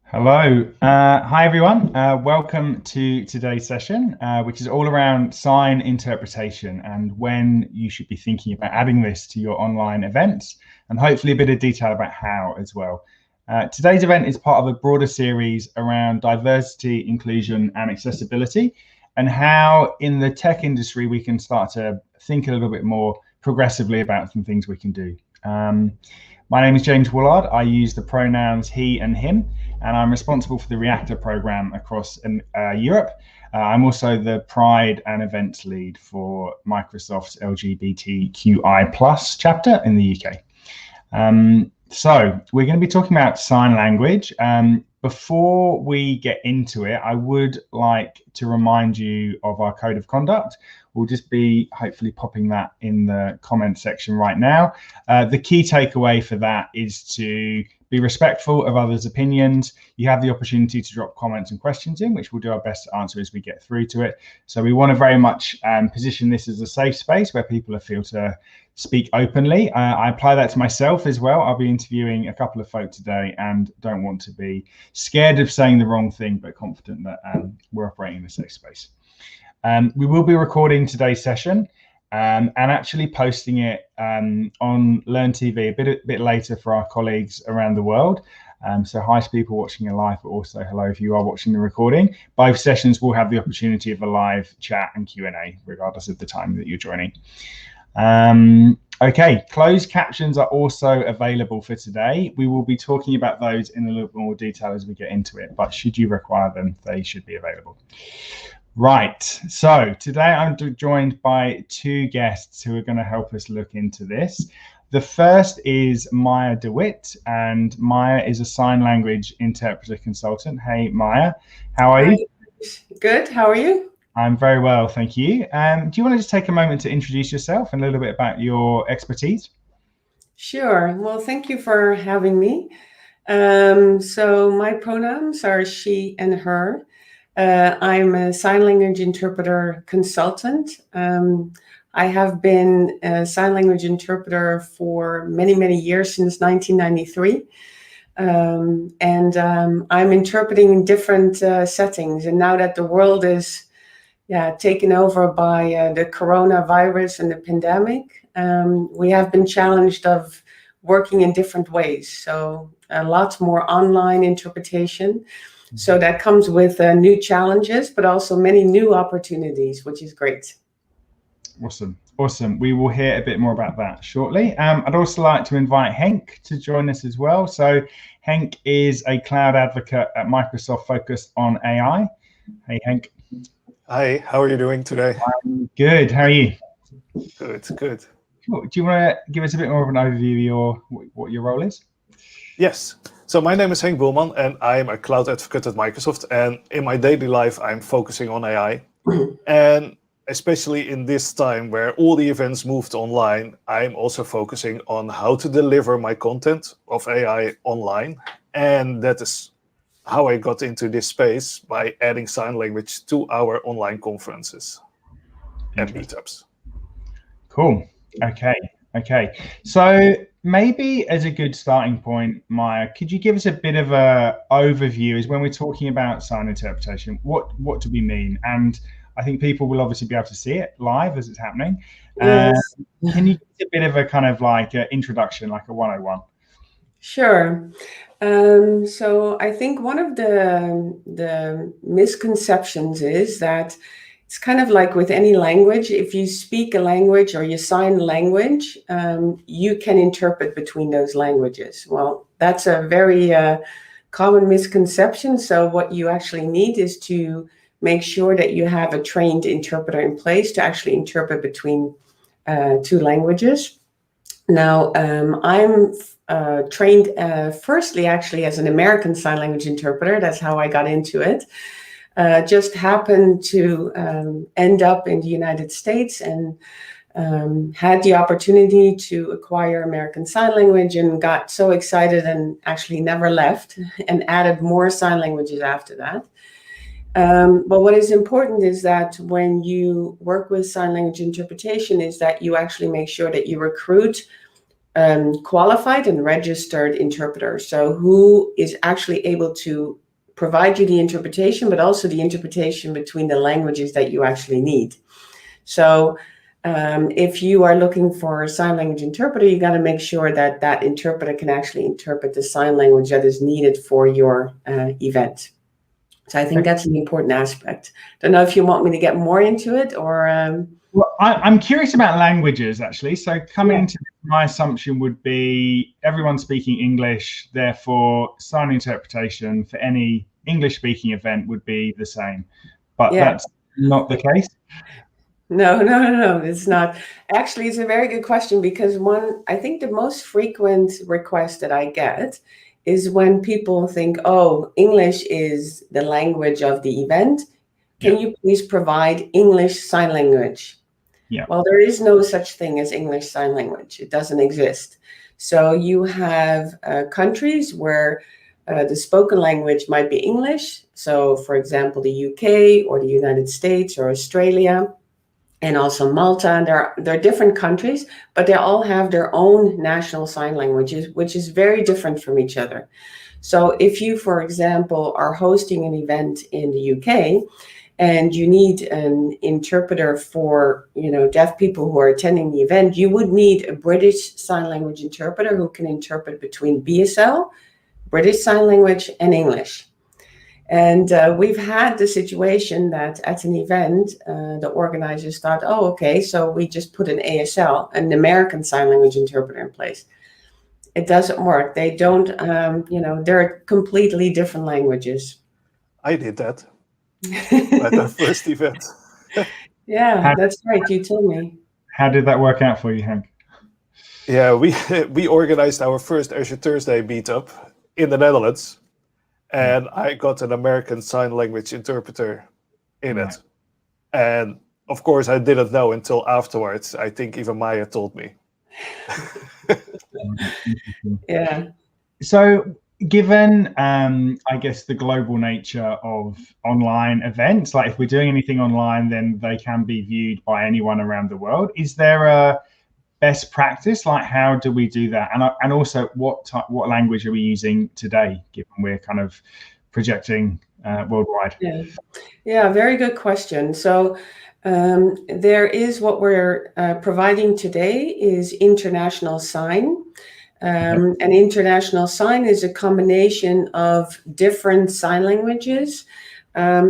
Hello. Hi, everyone. Welcome to today's session, which is all around sign interpretation and when you should be thinking about adding this to your online events, and hopefully a bit of detail about how as well. Today's event is part of a broader series around diversity, inclusion, and accessibility, and how in the tech industry we can start to think a little bit more progressively about some things we can do. My name is James Woolard. I use the pronouns he and him, and I'm responsible for the Reactor program across Europe. I'm also the Pride and Events lead for Microsoft's LGBTQI+ chapter in the UK. So we're going to be talking about sign language. Before we get into it, I would like to remind you of our code of conduct. We'll just be hopefully popping that in the comment section right now. The key takeaway for that is to be respectful of others' opinions. You have the opportunity to drop comments and questions in, which we'll do our best to answer as we get through to it. So we want to very much position this as a safe space where people feel to speak openly. I apply that to myself as well. I'll be interviewing a couple of folk today and don't want to be scared of saying the wrong thing, but confident that we're operating in a safe space. We will be recording today's session and actually posting it on Learn TV a bit later for our colleagues around the world. So hi to people watching it live, but also hello if you are watching the recording. Both sessions will have the opportunity of a live chat and Q&A, regardless of the time that you're joining. Okay, closed captions are also available for today. We will be talking about those in a little bit more detail as we get into it, but should you require them, they should be available. Right, so today I'm joined by two guests who are going to help us look into this. The first is Maya de Wit, and Maya is a sign language interpreter consultant. Hey, Maya, how are you? Good, how are you? I'm very well, thank you. Do you want to just take a moment to introduce yourself and a little bit about your expertise? Sure, well, thank you for having me. So my pronouns are she and her. I'm a sign language interpreter consultant. I have been a sign language interpreter for many, many years, since 1993. I'm interpreting in different settings. And now that the world is taken over by the coronavirus and the pandemic, we have been challenged of working in different ways. So a lot more online interpretation. So that comes with new challenges, but also many new opportunities, which is great. Awesome. Awesome. We will hear a bit more about that shortly. I'd also like to invite Henk to join us as well. So Henk is a cloud advocate at Microsoft focused on AI. Hey, Henk. Hi, how are you doing today? I'm good. How are you? Good. Cool. Do you want to give us a bit more of an overview of what your role is? Yes. So my name is Henk Boelman, and I am a cloud advocate at Microsoft. And in my daily life, I'm focusing on AI. And especially in this time where all the events moved online, I'm also focusing on how to deliver my content of AI online. And that is how I got into this space, by adding sign language to our online conferences and meetups. Cool. Okay. So maybe as a good starting point, Maya, could you give us a bit of a overview as when we're talking about sign interpretation, what do we mean? And I think people will obviously be able to see it live as it's happening. Yes. Can you give us a bit of a kind of like an introduction, like a 101? Sure. So I think one of the misconceptions is that it's kind of like with any language. If you speak a language or you sign language, you can interpret between those languages. Well, that's a very common misconception. So what you actually need is to make sure that you have a trained interpreter in place to actually interpret between two languages. Now, I'm trained firstly actually as an American Sign Language interpreter. That's how I got into it. Just happened to end up in the United States and had the opportunity to acquire American Sign Language and got so excited and actually never left and added more sign languages after that. But what is important is that when you work with sign language interpretation is that you actually make sure that you recruit qualified and registered interpreters. So who is actually able to provide you the interpretation, but also the interpretation between the languages that you actually need. So if you are looking for a sign language interpreter, you got to make sure that that interpreter can actually interpret the sign language that is needed for your event. So I think that's an important aspect. Don't know if you want me to get more into it or... Well, I'm curious about languages, actually. So coming into my assumption would be everyone speaking English, therefore sign interpretation for any English-speaking event would be the same. But that's not the case? No, it's not. Actually, it's a very good question because I think the most frequent request that I get is when people think, oh, English is the language of the event. Can you please provide English Sign Language? Yeah. Well, there is no such thing as English Sign Language. It doesn't exist. So you have countries where the spoken language might be English. So, for example, the UK or the United States or Australia, and also Malta. And they're different countries, but they all have their own national sign languages, which is very different from each other. So if you, for example, are hosting an event in the UK, and you need an interpreter for, deaf people who are attending the event, you would need a British Sign Language interpreter who can interpret between BSL, British Sign Language, and English. And we've had the situation that at an event, the organizers thought, oh, okay, so we just put an ASL, an American Sign Language interpreter in place. It doesn't work. They don't, they're completely different languages. I did that. At the first event. That's right. You told me. How did that work out for you, Henk? Yeah, we organized our first Azure Thursday meetup in the Netherlands, and I got an American Sign Language interpreter in it. And of course, I didn't know until afterwards. I think even Maya told me. Yeah. So given, I guess, the global nature of online events, like if we're doing anything online, then they can be viewed by anyone around the world. Is there a best practice? Like, how do we do that? And also, what language are we using today, given we're kind of projecting worldwide? Yeah, very good question. So there is what we're providing today is international sign. An international sign is a combination of different sign languages,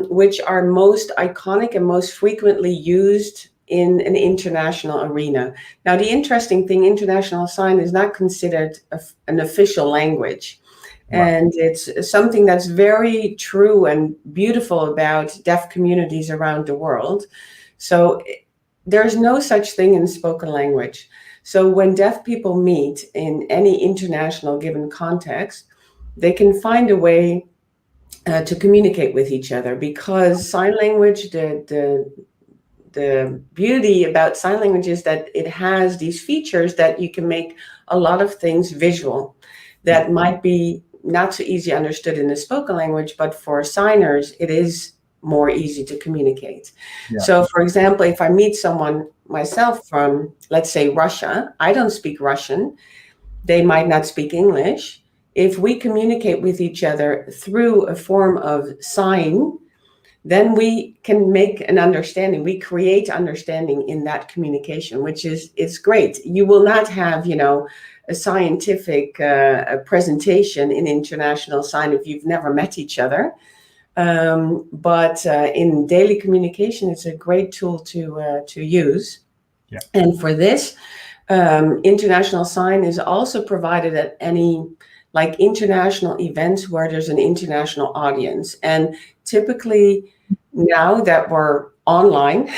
which are most iconic and most frequently used in an international arena. Now, the interesting thing, international sign is not considered an official language. And it's something that's very true and beautiful about deaf communities around the world. So there's no such thing in spoken language. So when deaf people meet in any international given context, they can find a way to communicate with each other, because sign language, the beauty about sign language is that it has these features that you can make a lot of things visual that might be not so easy understood in the spoken language, but for signers, it is more easy to communicate. Yeah. So, for example, if I meet someone myself from, let's say, Russia, I don't speak Russian, they might not speak English. If we communicate with each other through a form of sign, then we can make an understanding. We create understanding in that communication, which is, it's great. You will not have, a scientific presentation in international sign if you've never met each other. But in daily communication, it's a great tool to use. Yeah. And for this, international sign is also provided at any international events where there's an international audience. And typically now that we're online,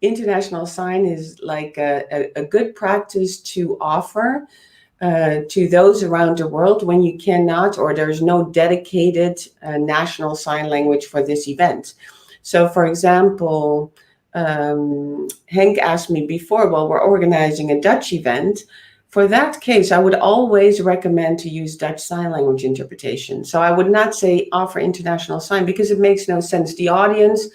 international sign is like a good practice to offer to those around the world when you cannot, or there's no dedicated national sign language for this event. So for example, Henk asked me before, well, we're organizing a Dutch event. For that case, I would always recommend to use Dutch Sign Language interpretation. So I would not say offer international sign, because it makes no sense. The audience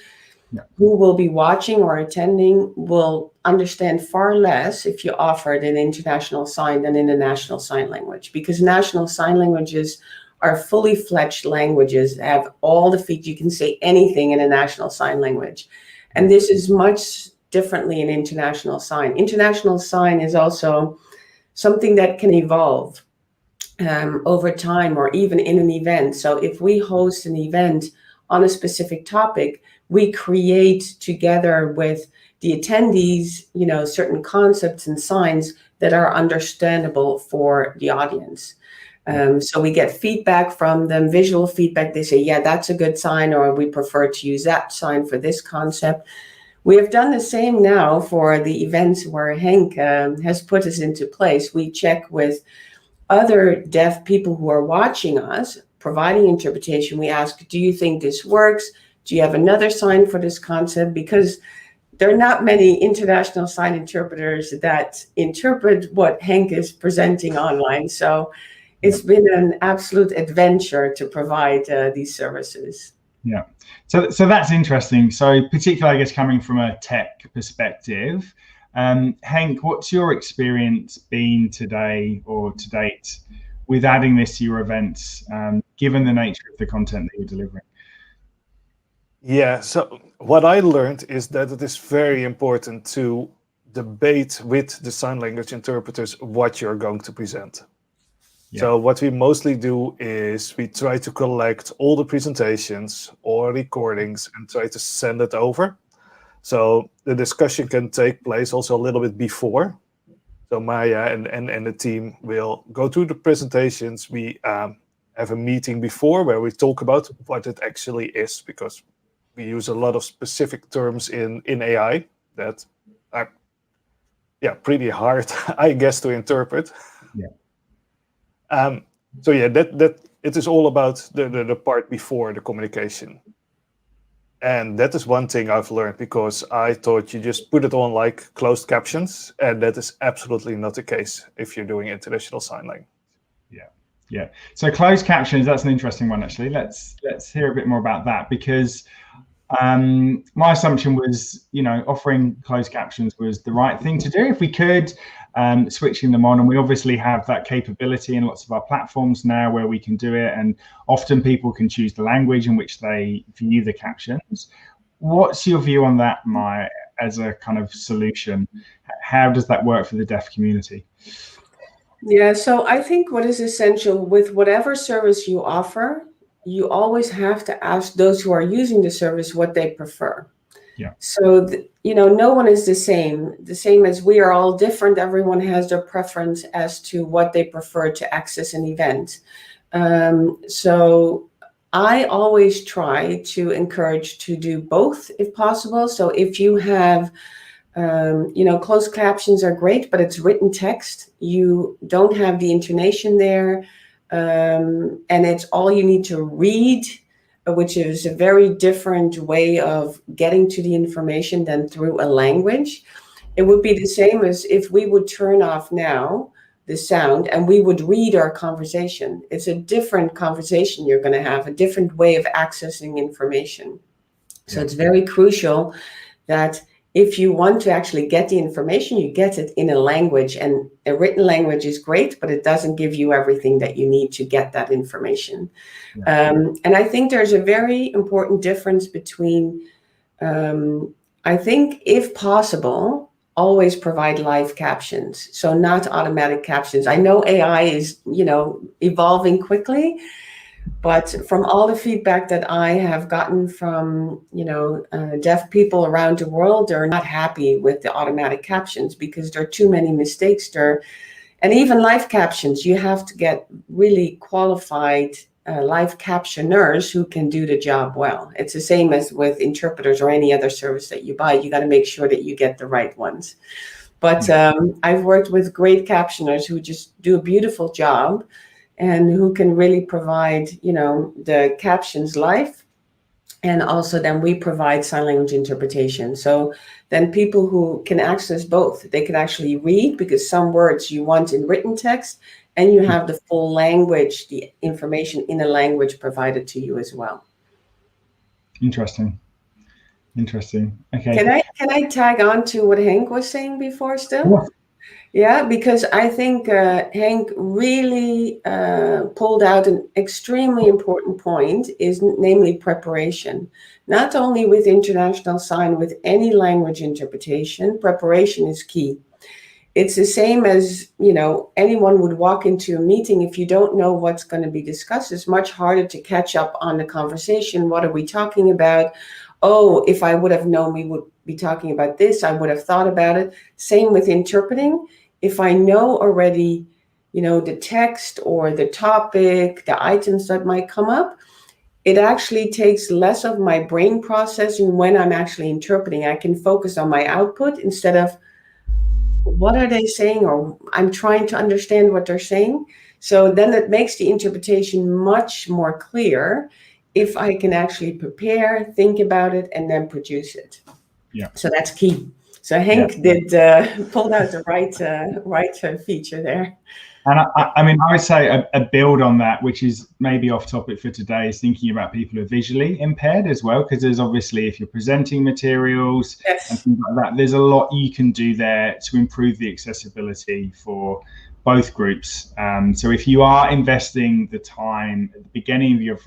who will be watching or attending will understand far less if you offer it in international sign than in a national sign language, because national sign languages are fully fledged languages, have all the features. You can say anything in a national sign language. And this is much differently in international sign. International sign is also something that can evolve over time, or even in an event. So if we host an event on a specific topic, we create together with the attendees, certain concepts and signs that are understandable for the audience. So we get feedback from them, visual feedback. They say, yeah, that's a good sign, or we prefer to use that sign for this concept. We have done the same now for the events where Henk has put us into place. We check with other deaf people who are watching us, providing interpretation. We ask, do you think this works? Do you have another sign for this concept? Because there are not many international sign interpreters that interpret what Henk is presenting online. So it's been an absolute adventure to provide these services. Yeah, so that's interesting. So particularly, I guess, coming from a tech perspective, Henk, what's your experience been today or to date with adding this to your events, given the nature of the content that you're delivering? Yeah, so what I learned is that it is very important to debate with the sign language interpreters what you're going to present. Yeah. So what we mostly do is we try to collect all the presentations or recordings and try to send it over. So the discussion can take place also a little bit before. So Maya and the team will go through the presentations. We have a meeting before where we talk about what it actually is, because we use a lot of specific terms in AI that are pretty hard, I guess, to interpret. Yeah. So yeah, that it is all about the part before the communication. And that is one thing I've learned, because I thought you just put it on like closed captions, and that is absolutely not the case if you're doing international sign language. Yeah. So closed captions, that's an interesting one, actually. Let's hear a bit more about that, because my assumption was, offering closed captions was the right thing to do if we could, switching them on. And we obviously have that capability in lots of our platforms now where we can do it. And often people can choose the language in which they view the captions. What's your view on that, Maya, as a kind of solution? How does that work for the deaf community? Yeah, so I think what is essential with whatever service you offer, you always have to ask those who are using the service what they prefer. Yeah. So, no one is the same as we are all different. Everyone has their preference as to what they prefer to access an event. So I always try to encourage to do both if possible. So if you have Closed captions are great, but it's written text. You don't have the intonation there, and it's all you need to read, which is a very different way of getting to the information than through a language. It would be the same as if we would turn off now the sound and we would read our conversation. It's a different conversation you're going to have, a different way of accessing information. So it's very crucial that if you want to actually get the information, you get it in a language, and a written language is great, but it doesn't give you everything that you need to get that information. And I think there's a very important difference between, I think if possible, always provide live captions. So not automatic captions. I know AI is, evolving quickly, but from all the feedback that I have gotten from, deaf people around the world, they're not happy with the automatic captions because there are too many mistakes there. And even live captions, you have to get really qualified live captioners who can do the job well. It's the same as with interpreters or any other service that you buy. You got to make sure that you get the right ones. But I've worked with great captioners who just do a beautiful job and who can really provide, the captions live. And also then we provide sign language interpretation. So then people who can access both, they can actually read, because some words you want in written text, and you have the full language, the information in a language provided to you as well. Interesting. Okay. Can I tag on to what Henk was saying before still? Yeah. Yeah, because I think Henk really pulled out an extremely important point, is namely preparation. Not only with international sign, with any language interpretation, preparation is key. It's the same as, anyone would walk into a meeting. If you don't know what's going to be discussed, it's much harder to catch up on the conversation. What are we talking about? Oh, if I would have known we would be talking about this, I would have thought about it. Same with interpreting. If I know already, the text or the topic, the items that might come up, it actually takes less of my brain processing when I'm actually interpreting. I can focus on my output instead of what are they saying, or I'm trying to understand what they're saying. So then it makes the interpretation much more clear if I can actually prepare, think about it, and then produce it. Yeah. So that's key. So Henk did pulled out the right feature there. And I would say a build on that, which is maybe off topic for today, is thinking about people who are visually impaired as well, because there's obviously, if you're presenting materials and things like that, there's a lot you can do there to improve the accessibility for both groups. So if you are investing the time at the beginning of your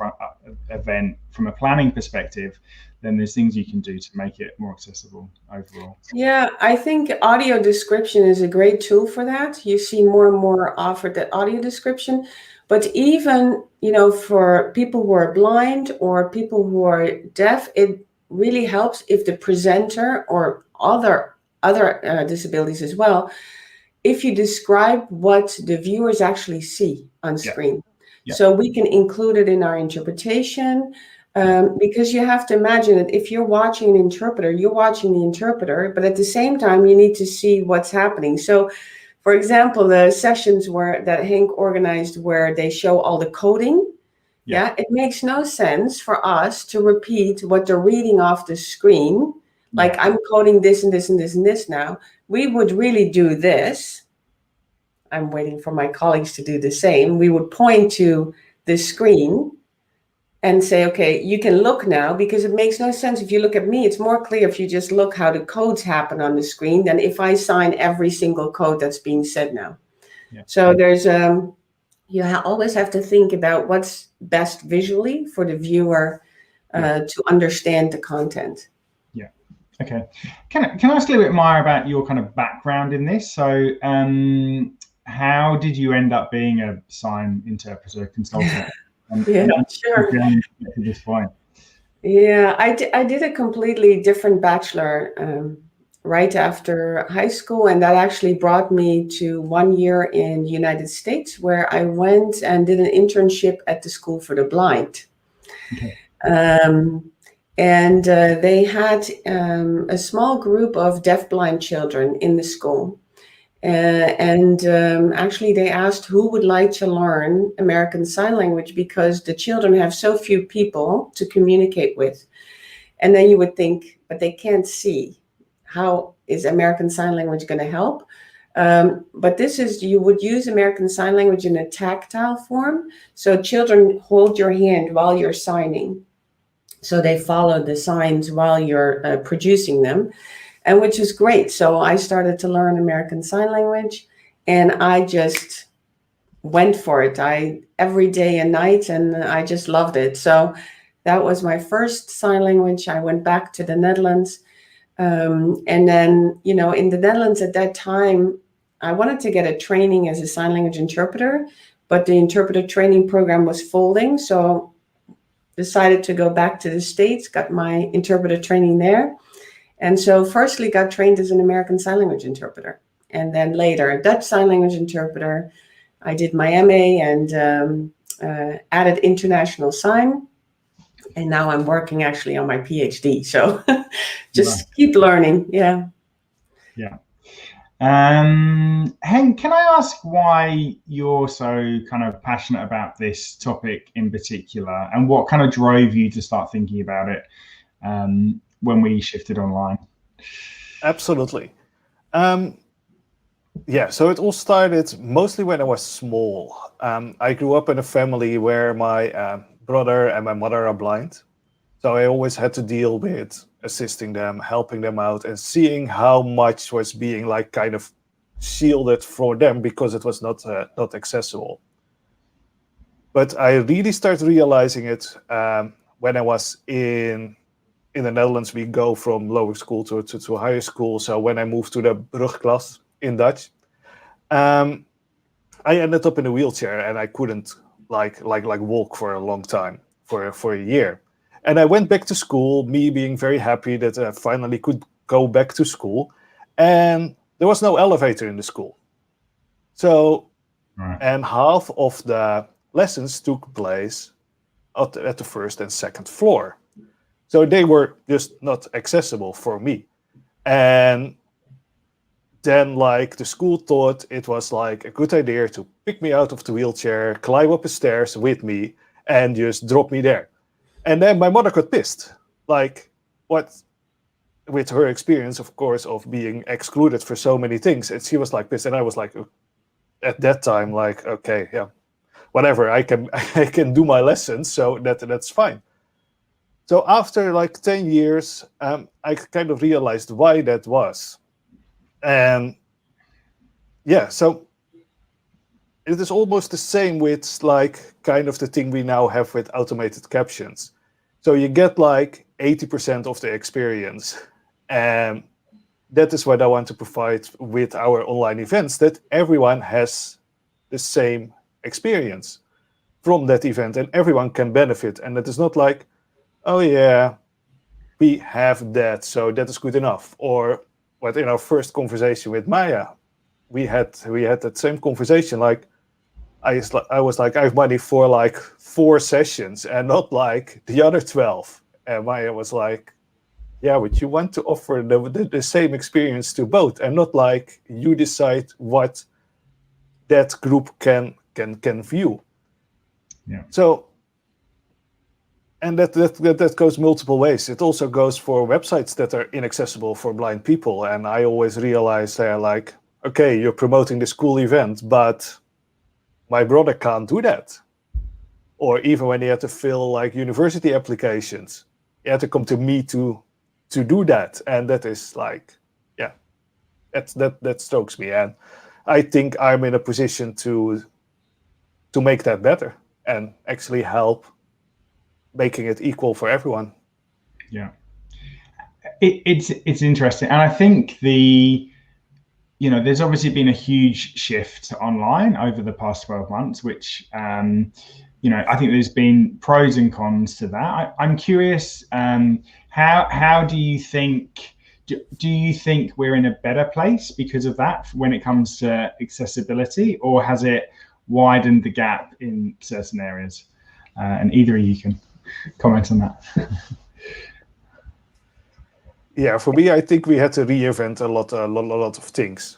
event from a planning perspective, then there's things you can do to make it more accessible overall. Yeah, I think audio description is a great tool for that. You see more and more offered that audio description, but even, for people who are blind or people who are deaf, it really helps if the presenter or other disabilities as well, if you describe what the viewers actually see on screen. Yeah. So we can include it in our interpretation. Because you have to imagine that if you're watching an interpreter, you're watching the interpreter, but at the same time, you need to see what's happening. So, for example, the sessions that Henk organized where they show all the coding, it makes no sense for us to repeat what they're reading off the screen. Like, I'm coding this and this and this and this now. We would really do this. I'm waiting for my colleagues to do the same. We would point to the screen and say, okay, you can look now, because it makes no sense. If you look at me, it's more clear if you just look how the codes happen on the screen than if I sign every single code that's being said now. Yeah. So there's, you always have to think about what's best visually for the viewer to understand the content. Yeah. Okay. Can I ask a little bit more about your kind of background in this? So how did you end up being a sign interpreter consultant? Sure. To this point. Yeah, I did a completely different bachelor right after high school, and that actually brought me to 1 year in the United States, where I went and did an internship at the School for the Blind. Okay. And they had a small group of deafblind children in the school. Actually, they asked who would like to learn American Sign Language because the children have so few people to communicate with. And then you would think, but they can't see. How is American Sign Language going to help? But this is, you would use American Sign Language in a tactile form. So children hold your hand while you're signing. So they follow the signs while you're producing them, and which is great. So I started to learn American Sign Language, and I just went for it. Every day and night, and I just loved it. So that was my first sign language. I went back to the Netherlands. And then, in the Netherlands at that time, I wanted to get a training as a sign language interpreter, but the interpreter training program was folding. So decided to go back to the States, got my interpreter training there. And so firstly got trained as an American Sign Language interpreter. And then later a Dutch Sign Language interpreter. I did my MA and added international sign. And now I'm working actually on my PhD. So just keep learning. Yeah. Yeah. Henk, can I ask why you're so kind of passionate about this topic in particular, and what kind of drove you to start thinking about it when we shifted online? Absolutely. Yeah, so it all started mostly when I was small. I grew up in a family where my brother and my mother are blind. So I always had to deal with assisting them, helping them out, and seeing how much was being like kind of shielded for them because it was not accessible. But I really started realizing it when I was in the Netherlands. We go from lower school to higher school. So when I moved to the brugklas in Dutch, I ended up in a wheelchair and I couldn't like walk for a long time, for a year. And I went back to school, me being very happy that I finally could go back to school. And there was no elevator in the school. So, and half of the lessons took place at the first and second floor. So they were just not accessible for me. And then like the school thought it was like a good idea to pick me out of the wheelchair, climb up the stairs with me, and just drop me there. And then my mother got pissed, like what, with her experience, of course, of being excluded for so many things. And she was like pissed. And I was like, at that time, like, okay, yeah, whatever, I can do my lessons, so that's fine. So after like 10 years, I kind of realized why that was. And yeah, so it is almost the same with like kind of the thing we now have with automated captions. So you get like 80% of the experience. And that is what I want to provide with our online events, that everyone has the same experience from that event and everyone can benefit. And it is not like, oh yeah, we have that, so that is good enough. Or what in our first conversation with Maya, we had that same conversation. Like I was like, I have money for like 4 sessions and not like the other 12. And Maya was like, yeah, but you want to offer the same experience to both, and not like you decide what that group can view. Yeah. So, and that goes multiple ways. It also goes for websites that are inaccessible for blind people. And I always realize they're like, okay, you're promoting this cool event, but my brother can't do that. Or even when you had to fill like university applications, you had to come to me to do that. And that is like, yeah, that strokes me. And I think I'm in a position to make that better and actually help making it equal for everyone. Yeah, it's interesting, and I think there's obviously been a huge shift online over the past 12 months, which I think there's been pros and cons to that. I'm curious, how do you think we're in a better place because of that when it comes to accessibility, or has it widened the gap in certain areas? And either of you can comment on that. Yeah, for me, I think we had to reinvent a lot of things.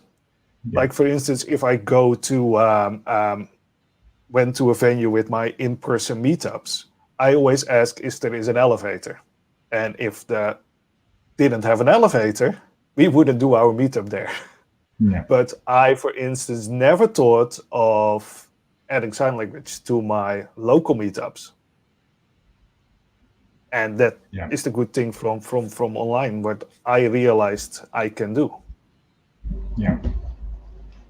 Yeah. Like, for instance, if I go to went to a venue with my in-person meetups, I always ask if there is an elevator. And if the didn't have an elevator, we wouldn't do our meetup there. Yeah. But I, for instance, never thought of adding sign language to my local meetups. And that Yeah. is the good thing from online, what I realized I can do. Yeah.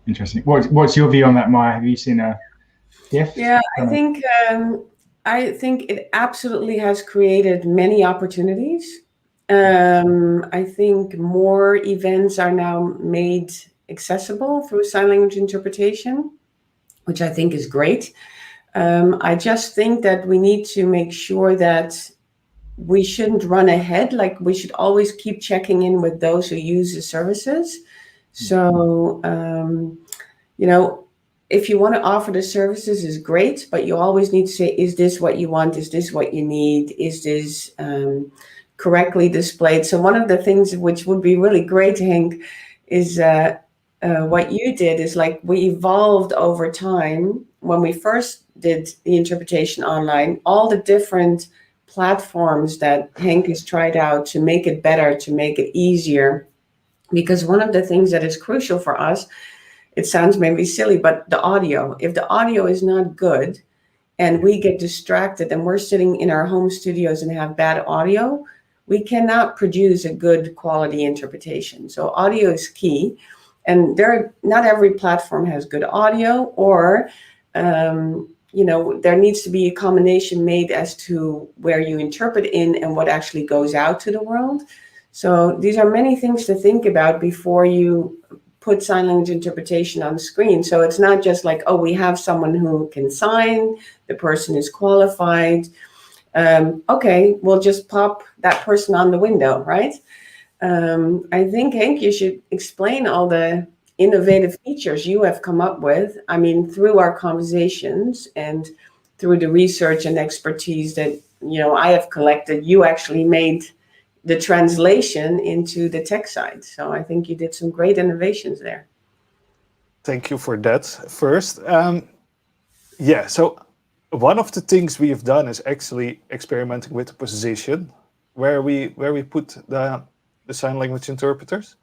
Interesting. What's your view on that, Maya? Have you seen a gift? Yeah, I think it absolutely has created many opportunities. I think more events are now made accessible through sign language interpretation, which I think is great. I just think that we need to make sure that we shouldn't run ahead. Like, we should always keep checking in with those who use the services. So, if you want to offer the services, is great, but you always need to say, is this what you want? Is this what you need? Is this correctly displayed? So one of the things which would be really great, Henk, is what you did is, like, we evolved over time. When we first did the interpretation online, all the different platforms that Henk has tried out to make it better, to make it easier. Because one of the things that is crucial for us, it sounds maybe silly, but the audio. If the audio is not good and we get distracted and we're sitting in our home studios and have bad audio, we cannot produce a good quality interpretation. So audio is key. And not every platform has good audio, or there needs to be a combination made as to where you interpret in and what actually goes out to the world. So these are many things to think about before you put sign language interpretation on the screen. So it's not just like, oh, we have someone who can sign, the person is qualified. Okay, we'll just pop that person on the window, right? I think, Henk, you should explain all the innovative features you have come up with. I mean, through our conversations and through the research and expertise that I have collected, you actually made the translation into the tech side. So I think you did some great innovations there. Thank you for that. First, so one of the things we have done is actually experimenting with the position where we put the sign language interpreters.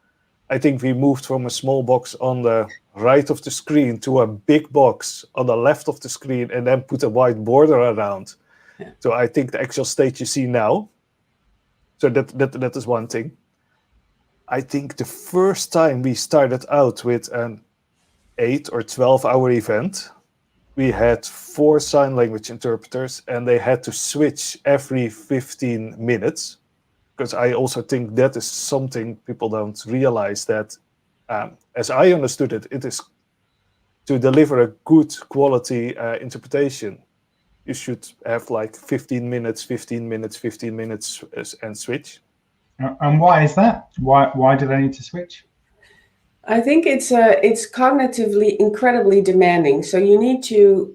I think we moved from a small box on the right of the screen to a big box on the left of the screen, and then put a white border around. Yeah. So I think the actual state you see now. So that is one thing. I think the first time we started out with an 8 or 12-hour event, we had 4 sign language interpreters, and they had to switch every 15 minutes. Because I also think that is something people don't realize, that as I understood it, it is to deliver a good quality interpretation. You should have like 15 minutes, 15 minutes, 15 minutes and switch. And why is that? Why do they need to switch? I think it's cognitively incredibly demanding. So you need to,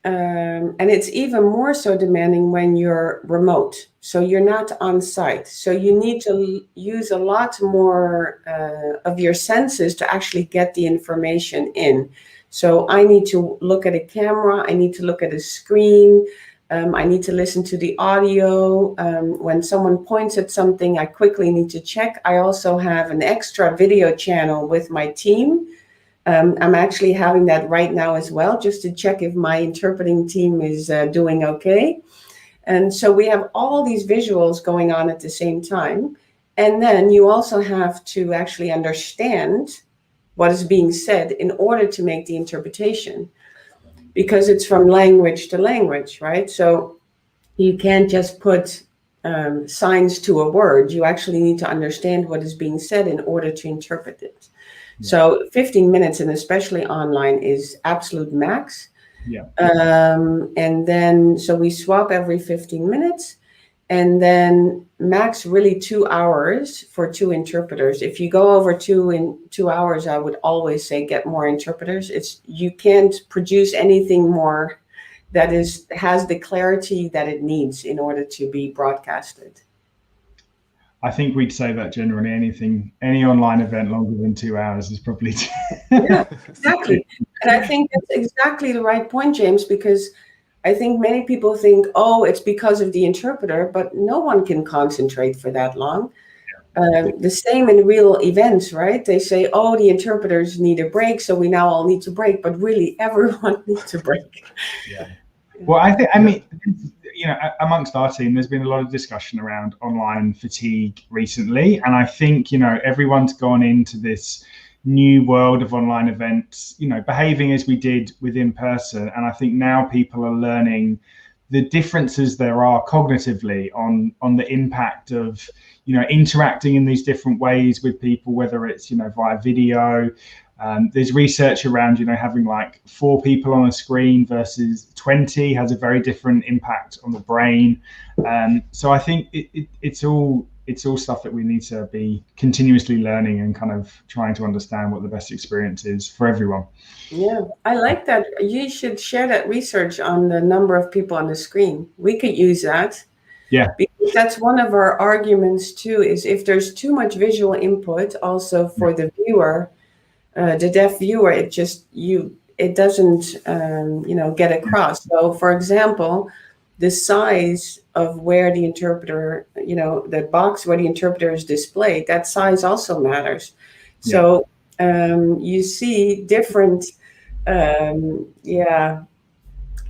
and it's even more so demanding when you're remote. So you're not on site. So you need to use a lot more of your senses to actually get the information in. So I need to look at a camera. I need to look at a screen. I need to listen to the audio. When someone points at something, I quickly need to check. I also have an extra video channel with my team. I'm actually having that right now as well, just to check if my interpreting team is doing okay. And so we have all these visuals going on at the same time. And then you also have to actually understand what is being said in order to make the interpretation, because it's from language to language, right? So you can't just put signs to a word. You actually need to understand what is being said in order to interpret it. Yeah. So 15 minutes, and especially online, is absolute max. Yeah. And then, so we swap every 15 minutes, and then max really 2 hours for 2 interpreters. If you go over 2 hours, I would always say get more interpreters. You can't produce anything more that has the clarity that it needs in order to be broadcasted. I think we'd say that generally any online event longer than 2 hours is probably. Yeah, exactly. And I think that's exactly the right point, James, because I think many people think, oh, it's because of the interpreter, but no one can concentrate for that long. The same in real events, right? They say, oh, the interpreters need a break, so we now all need to break, but really everyone needs a break. Yeah. Well, I mean, amongst our team, there's been a lot of discussion around online fatigue recently. And I think, everyone's gone into this new world of online events, behaving as we did with in person. And I think now people are learning the differences there are cognitively on the impact of, interacting in these different ways with people, whether it's, via video. There's research around, having like 4 people on a screen versus 20 has a very different impact on the brain. So I think it's all stuff that we need to be continuously learning and kind of trying to understand what the best experience is for everyone. Yeah, I like that. You should share that research on the number of people on the screen. We could use that. Yeah. Because that's one of our arguments too, is if there's too much visual input also for the viewer, the deaf viewer, it doesn't get across. So for example, the size of where the interpreter, the box where the interpreter is displayed, that size also matters. So you see different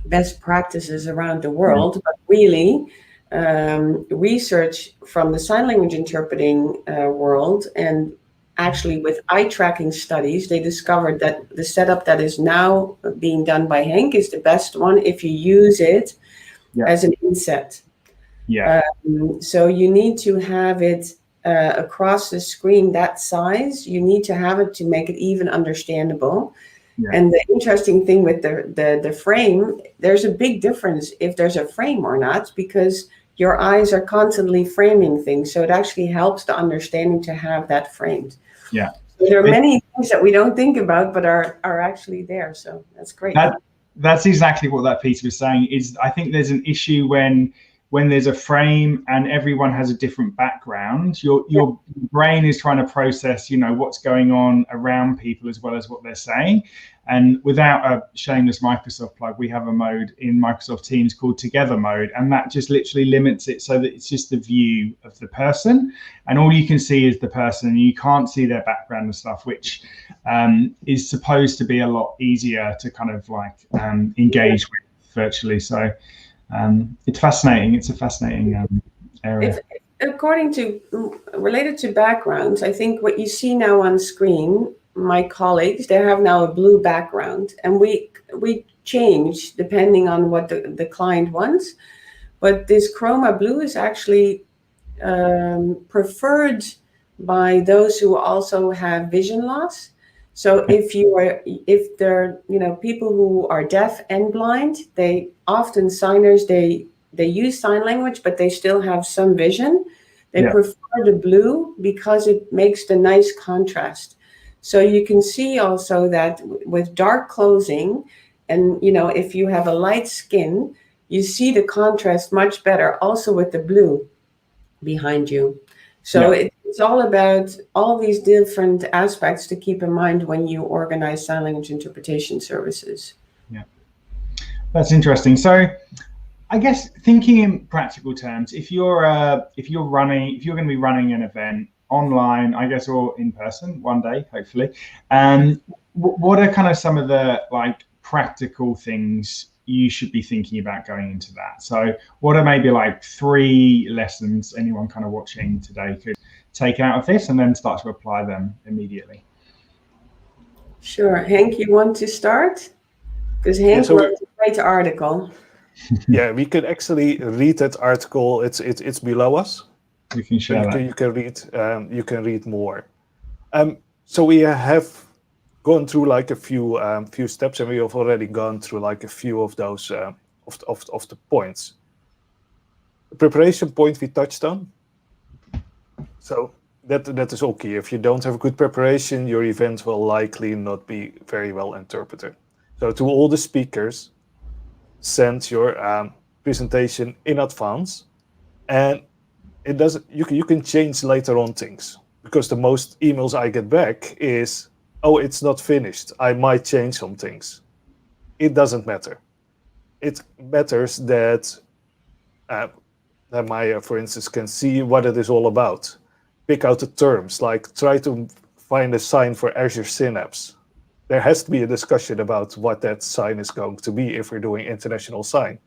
best practices around the world, but really research from the sign language interpreting world, and actually with eye tracking studies, they discovered that the setup that is now being done by Henk is the best one if you use it as an inset. So you need to have it across the screen that size. You need to have it to make it even understandable. And the interesting thing with the frame, there's a big difference if there's a frame or not, because your eyes are constantly framing things. So it actually helps the understanding to have that framed. Yeah. So there are many things that we don't think about, but are actually there. So that's great. That's exactly what that piece was saying. Is I think there's an issue when there's a frame and everyone has a different background, your brain is trying to process, what's going on around people as well as what they're saying. And without a shameless Microsoft plug, we have a mode in Microsoft Teams called Together Mode, and that just literally limits it so that it's just the view of the person, and all you can see is the person, and you can't see their background and stuff, which is supposed to be a lot easier to kind of like engage with virtually. So it's fascinating. It's a fascinating area. Related to backgrounds, I think what you see now on screen, my colleagues, they have now a blue background, and we change depending on what the client wants. But this chroma blue is actually preferred by those who also have vision loss. So if they're people who are deaf and blind, they often signers they use sign language, but they still have some vision. They prefer the blue because it makes the nice contrast. So you can see also that with dark closing, and if you have a light skin, you see the contrast much better also with the blue behind you. So it's all about all these different aspects to keep in mind when you organize sign language interpretation services. Yeah, that's interesting. So I guess thinking in practical terms, if you're going to be running an event online, I guess, or in person one day, hopefully, what are kind of some of the like practical things you should be thinking about going into that? So what are maybe like 3 lessons anyone kind of watching today could take out of this and then start to apply them immediately? Sure. Henk, you want to start? Because Henk wrote a great article. Yeah, we can actually read that article. It's below us. You can share that. You can read more. So we have gone through like a few steps, and we have already gone through like a few of those of the points. The preparation point we touched on. So that is all key. If you don't have good preparation, your event will likely not be very well interpreted. So to all the speakers, send your presentation in advance, and it doesn't. You can change later on things, because the most emails I get back is, oh, it's not finished. I might change some things. It doesn't matter. It matters that Maya, for instance, can see what it is all about. Pick out the terms, like try to find a sign for Azure Synapse. There has to be a discussion about what that sign is going to be if we're doing international sign.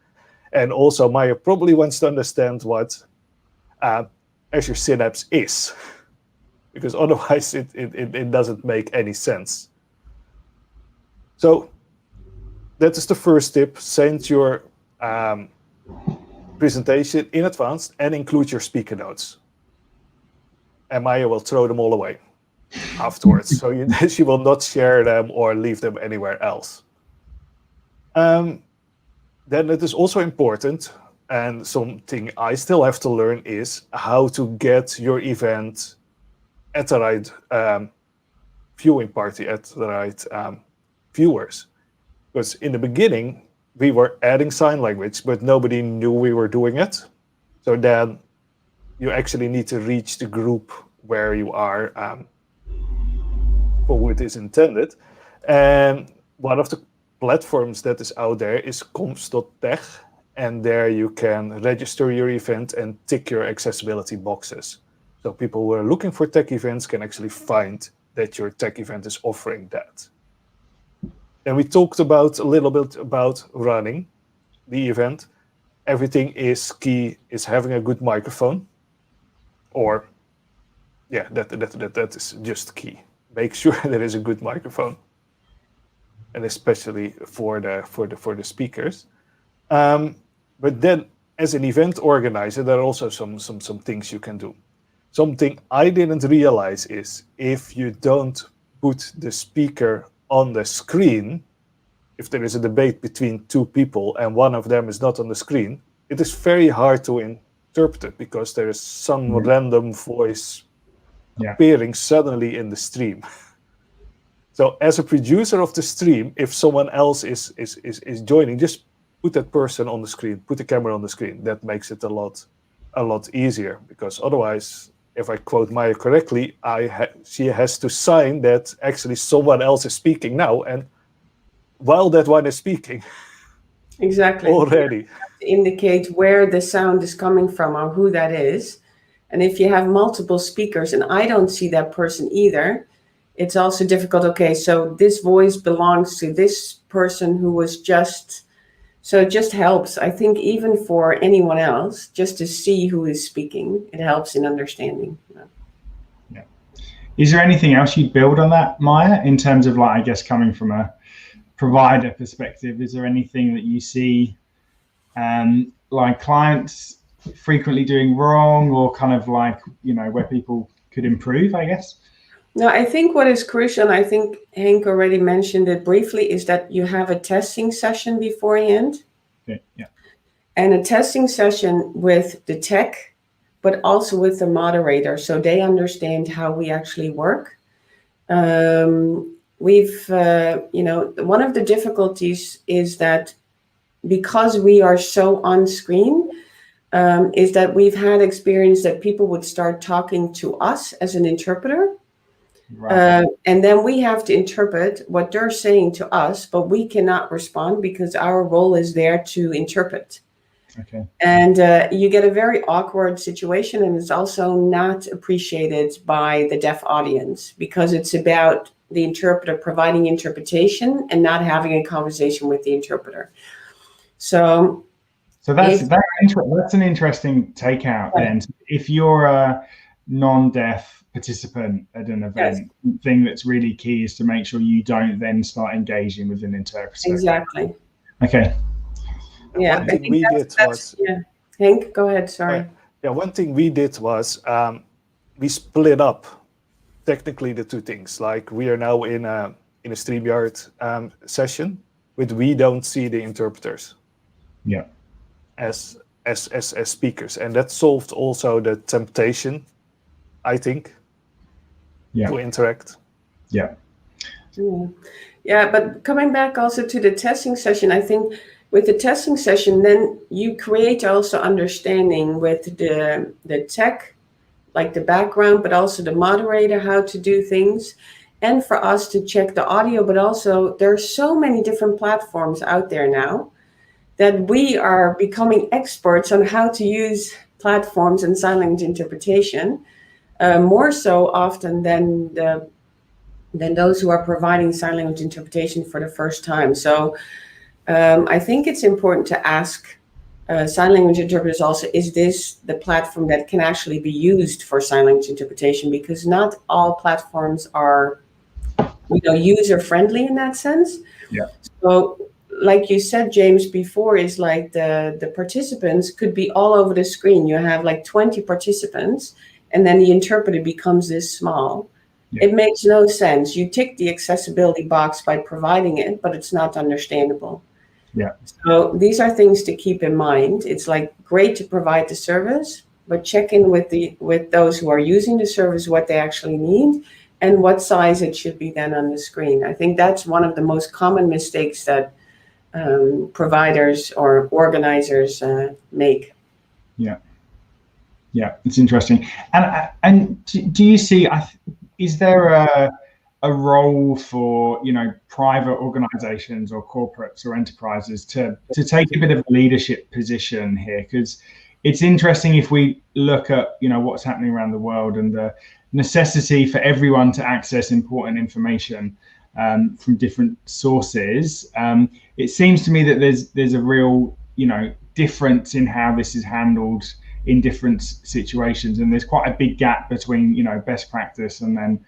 And also, Maya probably wants to understand what Azure Synapse is, because otherwise it doesn't make any sense. So that is the first tip. Send your presentation in advance and include your speaker notes. And Maya will throw them all away afterwards. So she will not share them or leave them anywhere else. Then it is also important, and something I still have to learn, is how to get your event at the right viewing party, at the right viewers. Because in the beginning, we were adding sign language, but nobody knew we were doing it. So then you actually need to reach the group where you are for who it is intended. And one of the platforms that is out there is comms.tech, and there you can register your event and tick your accessibility boxes. So people who are looking for tech events can actually find that your tech event is offering that. And we talked about a little bit about running the event. Everything is key is having a good microphone, or yeah, that is just key. Make sure there is a good microphone, and especially for the speakers. But then, as an event organizer, there are also some things you can do. Something I didn't realize is, if you don't put the speaker on the screen, if there is a debate between two people and one of them is not on the screen, it is very hard to interpret it, because there is some random voice appearing suddenly in the stream. So as a producer of the stream, if someone else is joining, just put that person on the screen, put the camera on the screen. That makes it a lot easier, because otherwise, if I quote Maya correctly, she has to sign that actually someone else is speaking now, and while that one is speaking. Exactly. Already. You have to indicate where the sound is coming from or who that is. And if you have multiple speakers and I don't see that person either, it's also difficult. Okay, so this voice belongs to this person who was just, so it just helps. I think even for anyone else, just to see who is speaking, it helps in understanding. Yeah. Is there anything else you'd build on that, Maya, in terms of, like, I guess, coming from a provider perspective? Is there anything that you see like clients frequently doing wrong, or kind of like, where people could improve, I guess? No, I think what is crucial, and I think Henk already mentioned it briefly, is that you have a testing session beforehand. Okay, yeah. And a testing session with the tech, but also with the moderator, so they understand how we actually work. We've, one of the difficulties is that because we are so on screen, is that we've had experience that people would start talking to us as an interpreter. Right. And then we have to interpret what they're saying to us, but we cannot respond because our role is there to interpret. Okay. And you get a very awkward situation, and it's also not appreciated by the deaf audience, because it's about the interpreter providing interpretation and not having a conversation with the interpreter. So that's an interesting takeout. Right. Then, if you're a non-deaf participant at an event, the thing that's really key is to make sure you don't then start engaging with an interpreter. Exactly. Okay. Yeah, one thing we did was, Henk, go ahead. Sorry. One thing we did was we split up technically the two things. Like, we are now in a StreamYard session, but we don't see the interpreters. Yeah. As speakers, and that solved also the temptation, I think, to interact. Yeah, but coming back also to the testing session, I think with the testing session, then you create also understanding with the tech, like the background, but also the moderator, how to do things, and for us to check the audio. But also there are so many different platforms out there now that we are becoming experts on how to use platforms and sign language interpretation, more so often than those who are providing sign language interpretation for the first time. So I think it's important to ask sign language interpreters also, is this the platform that can actually be used for sign language interpretation? Because not all platforms are, user friendly in that sense. Yeah. So like you said, James, before, is like the participants could be all over the screen. You have like 20 participants, and then the interpreter becomes this small. Yeah. It makes no sense. You tick the accessibility box by providing it, but it's not understandable. Yeah. So these are things to keep in mind. It's like great to provide the service, but check in with those who are using the service, what they actually need and what size it should be then on the screen. I think that's one of the most common mistakes that providers or organizers make. Yeah. Yeah, it's interesting. And do you see, is there a role for, private organizations or corporates or enterprises to take a bit of a leadership position here? Because it's interesting if we look at, what's happening around the world and the necessity for everyone to access important information from different sources. It seems to me that there's a real, difference in how this is handled in different situations, and there's quite a big gap between best practice and then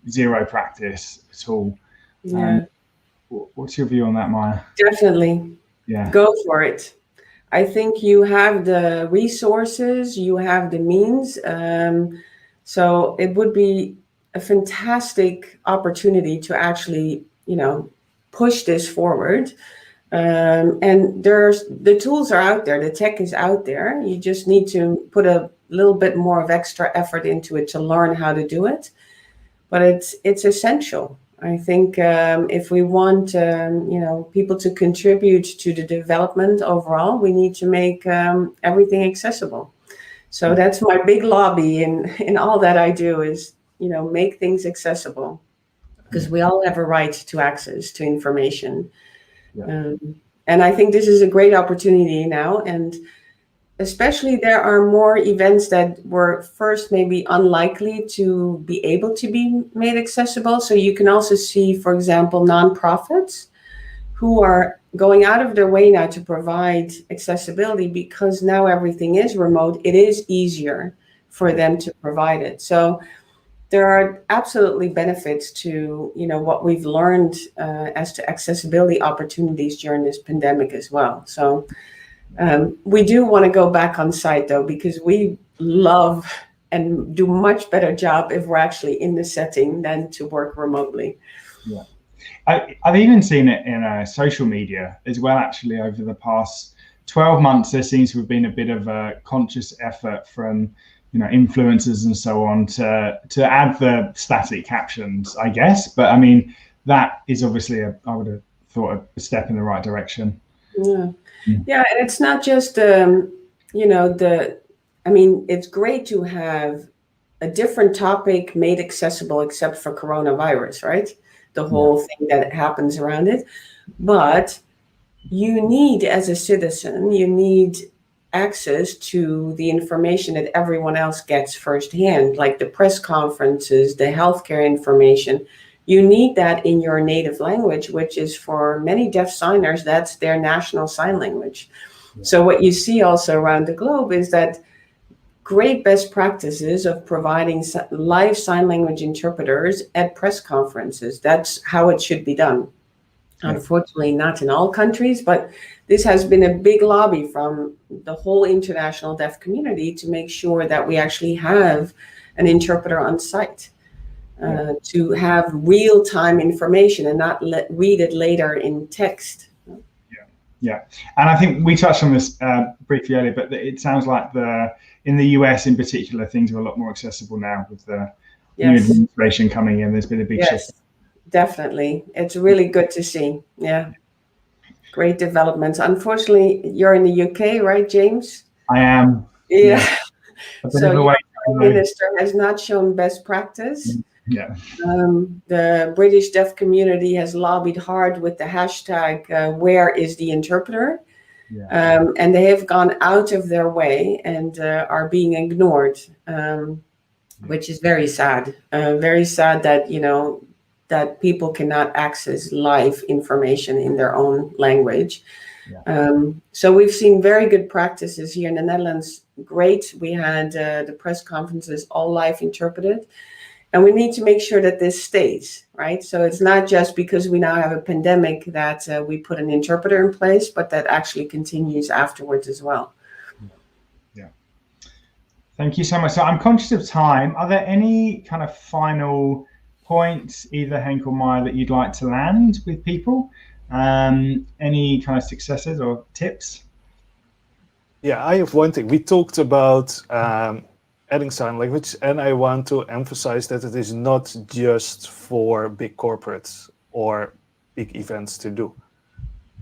zero practice at all. Yeah. What's your view on that, Maya? Definitely. Yeah. Go for it. I think you have the resources, you have the means. So it would be a fantastic opportunity to actually, push this forward. And the tools are out there, the tech is out there. You just need to put a little bit more of extra effort into it to learn how to do it. But it's essential. I think if we want people to contribute to the development overall, we need to make everything accessible. So that's my big lobby in all that I do is make things accessible, because we all have a right to access to information. Yeah. And I think this is a great opportunity now, and especially there are more events that were first maybe unlikely to be able to be made accessible. So you can also see, for example, nonprofits who are going out of their way now to provide accessibility, because now everything is remote. It is easier for them to provide it. So there are absolutely benefits to what we've learned as to accessibility opportunities during this pandemic as well. So we do want to go back on site though, because we love and do much better job if we're actually in the setting than to work remotely. Yeah, I've even seen it in social media as well. Actually, over the past 12 months, there seems to have been a bit of a conscious effort from influencers and so on to add the static captions, I guess. But I mean, that is obviously I would have thought a step in the right direction. Yeah. Yeah, and it's not just it's great to have a different topic made accessible, except for coronavirus, right? The whole thing that happens around it. But you need, as a citizen, you need access to the information that everyone else gets firsthand, like the press conferences, the healthcare information. You need that in your native language, which is, for many deaf signers, that's their national sign language. Yeah. So what you see also around the globe is that great best practices of providing live sign language interpreters at press conferences. That's how it should be done. Yeah. Unfortunately, not in all countries, but this has been a big lobby from the whole international deaf community to make sure that we actually have an interpreter on site. To have real-time information and not read it later in text. Yeah, and I think we touched on this briefly earlier, but it sounds like in the US in particular, things are a lot more accessible now with the new administration coming in. There's been a big shift. Definitely. It's really good to see. Yeah. great developments. Unfortunately, you're in the UK, right, James? I am. Yeah. A bit So of a your way Prime Minister has not shown best practice. Yeah. The British deaf community has lobbied hard with the hashtag where is the interpreter? Yeah. And they have gone out of their way and are being ignored, which is very sad. Very sad that, that people cannot access live information in their own language. Yeah. So we've seen very good practices here in the Netherlands. Great. We had the press conferences all live interpreted. And we need to make sure that this stays, right? So it's not just because we now have a pandemic that we put an interpreter in place, but that actually continues afterwards as well. Yeah. Thank you so much. So I'm conscious of time. Are there any kind of final points, either Henk or Maya, that you'd like to land with people? Any kind of successes or tips? Yeah, I have one thing. We talked about adding sign language, and I want to emphasize that it is not just for big corporates or big events to do.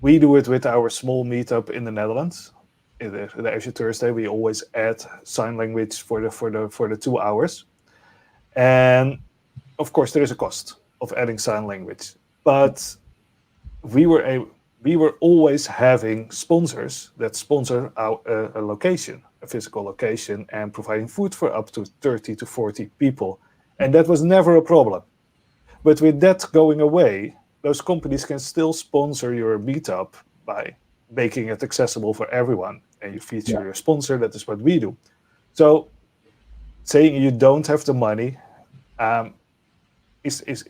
We do it with our small meetup in the Netherlands. Every Thursday, we always add sign language for the 2 hours, and of course there is a cost of adding sign language, but we were always having sponsors that sponsor a location, a physical location, and providing food for up to 30 to 40 people. And that was never a problem. But with that going away, those companies can still sponsor your meetup by making it accessible for everyone. And you feature your sponsor. That is what we do. So saying you don't have the money is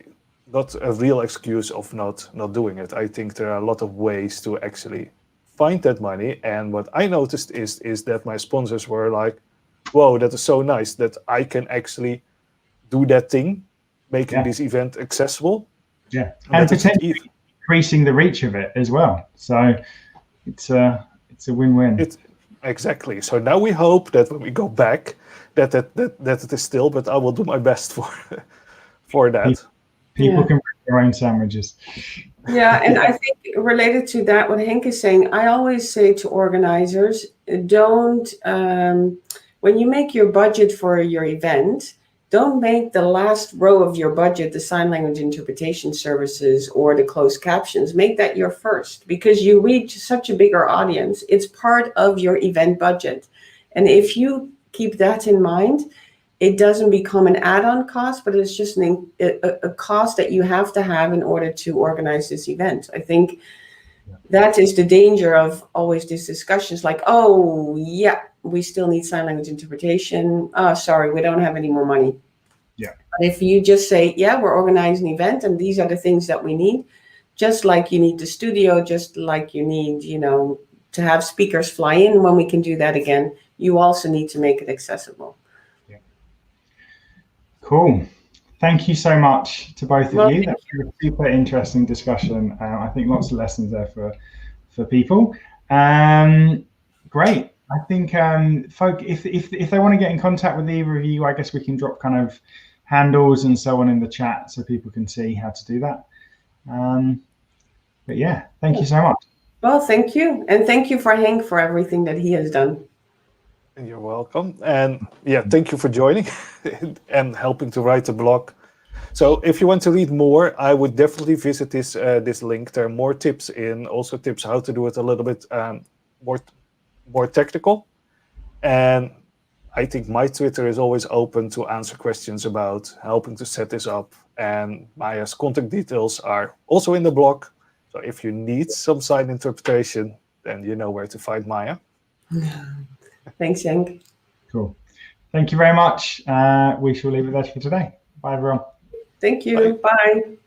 not a real excuse of not doing it. I think there are a lot of ways to actually find that money. And what I noticed is that my sponsors were like, whoa, that is so nice that I can actually do that thing, making this event accessible. Yeah, and potentially increasing the reach of it as well. So it's a win-win. Exactly. So now we hope that when we go back, that it is still, but I will do my best for that. People can bring their own sandwiches. Yeah, and I think related to that, what Henk is saying, I always say to organizers, don't, when you make your budget for your event, don't make the last row of your budget the sign language interpretation services or the closed captions. Make that your first, because you reach such a bigger audience. It's part of your event budget. And if you keep that in mind, it doesn't become an add-on cost, but it's just a cost that you have to have in order to organize this event. I think that is the danger of always these discussions like, oh, yeah, we still need sign language interpretation. Oh, sorry, we don't have any more money. Yeah. But if you just say, yeah, we're organizing an event and these are the things that we need, just like you need the studio, just like you need, to have speakers fly in when we can do that again, you also need to make it accessible. Cool. Thank you so much to both of you. That was a super interesting discussion. I think lots of lessons there for people. Great. I think folk, if they want to get in contact with either of you, I guess we can drop kind of handles and so on in the chat so people can see how to do that. But yeah, thank you so much. Well, thank you. And thank you for Henk for everything that he has done. You're welcome. And yeah, thank you for joining and helping to write the blog. So if you want to read more, I would definitely visit this link. There are more tips also tips how to do it a little bit more technical. And I think my Twitter is always open to answer questions about helping to set this up. And Maya's contact details are also in the blog. So if you need some sign interpretation, then you know where to find Maya. Thanks, Henk. Cool. Thank you very much. We shall leave it there for today. Bye, everyone. Thank you. Bye.